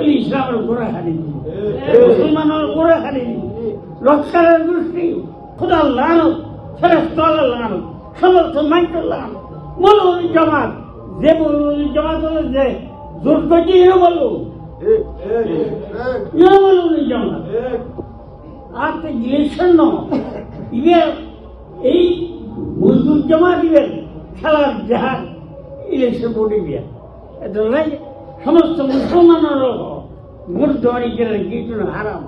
তৈরি ইসলামের গোড়া হারিয়ে দিল, মুসলমানের গোড়া হারিয়ে দিল। রক্ষারের দৃষ্টি খোদার লানত, ফেরেশতার লানত, সমস্ত মানুষের লানত। মৌলভী জামাত, যে মৌলভী জামাত হলো যে জোর করছে ইয়ে বলো, ইয়ে মৌলভী জামাত। আর তো ইলেকশন ইবের এই মজদুর জমা দিবেন খেলার জাহাজ ইলেকশন বোর্ডে বিয়া এত সমস্ত মুসলমানেরও ভোট দেওয়ার কিছু হারাম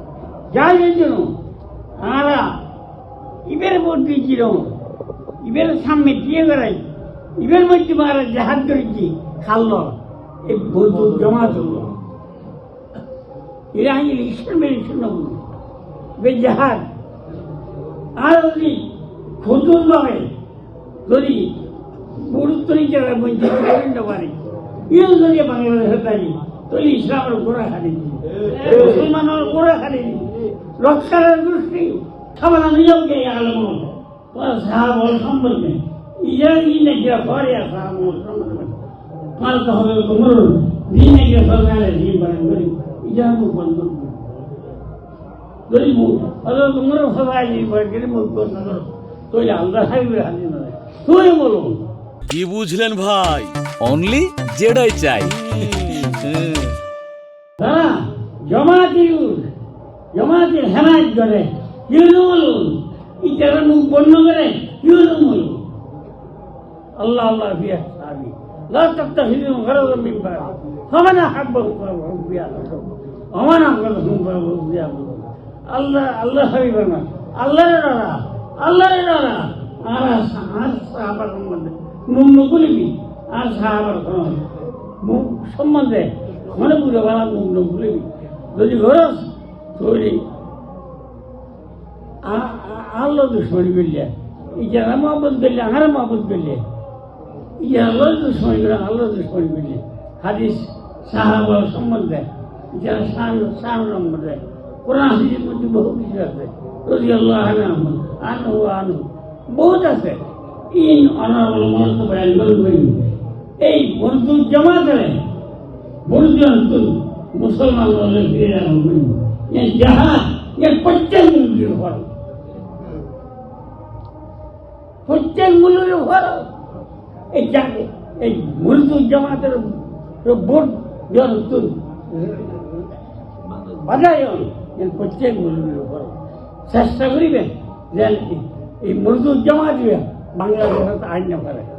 যাই জন্য আমরা ইবের ভোট দিয়েছিল, ইবের সামনে দিয়ে বেড়াই, ইবের মধ্যে মারা জাহাজ ধরেছি খাল এই মজদুর জমা তুলল। এরা ইলেকশন মেলেকশন জাহাজ আর যদি খোঁজুন ভাবে যদি গুরুত্ব নিতে বঞ্চিত করেন না পারে ইও যদি বাংলাদেশের দাঁড়ি তাহলে ইসলামের গোড়া হারিয়ে দিল, মুসলমানের গোড়া হারিয়ে দিল। রক্ষারের দৃষ্টি সবার নিজকে আলম সাহাবল সম্পর্কে ইজারা দিন নাকি ঘরে সাহাবল সম্পর্কে মালতে হবে তোমার দিন নাকি সরকারের দিন পালন করি ইজারা মুখ বন্ধ করবে গরিব অথবা তোমার সবাই গরিব মুখ বন্ধ করো তৈরি আল্লাহ সাহেবের হাজির নয় তুই বলো কি বুঝলেন ভাই? অনলি যেটাই চাই। তারা জমাতের হেমায়ত করে ইউনো বলুন, ইটারা মুখ বন্ধ করে ইউনো বলুন। আল্লাহ আল্লাহ বিয়া সাহাবি লা তাত্তাখিযু গারাদাম মিন বা'দি ফামান আহাব্বাহুম ফাহুম বিয়া ওমান আবগাদাহুম ফাহুম বিয়া। আল্লাহ আল্লাহ হাবিব না আল্লাহর ডরা আর সাহাবার সম্বন্ধে মুখ নকুলিবি আর সাহাবার মুখ সম্বন্ধে মনে বুঝে বালা মুখ নকুলিবি যদি ঘরস তৈরি আল্লাহ দুশ্মনী করলে ইজারা মহব্বত করলে আহার মহব্বত করলে ইয়া আল্লাহ দুশ্মনী করে আল্লাহ দুশ্মনী করলে হাদিস সাহাবার সম্বন্ধে যারা শান সম্বন্ধে কোরআন হাদিসের মধ্যে বহু কিছু আছে রাদিয়াল্লাহু আনহু বহুত আছে। ইন অনারবল মহত্ব বয়ান করি এই বন্ধু জমা করে বন্ধু মুসলমান জাহাজ এর প্রত্যেক মূল্যের ফল, প্রত্যেক মূল্যের ফল এই জাগে এই বন্ধু জমাতের ভোট বাজায় এর প্রত্যেক মূল্যের ফল চেষ্টা করিবেন যে এই মজদুর জমা দিবেন বাংলাদেশে আইন না পারে।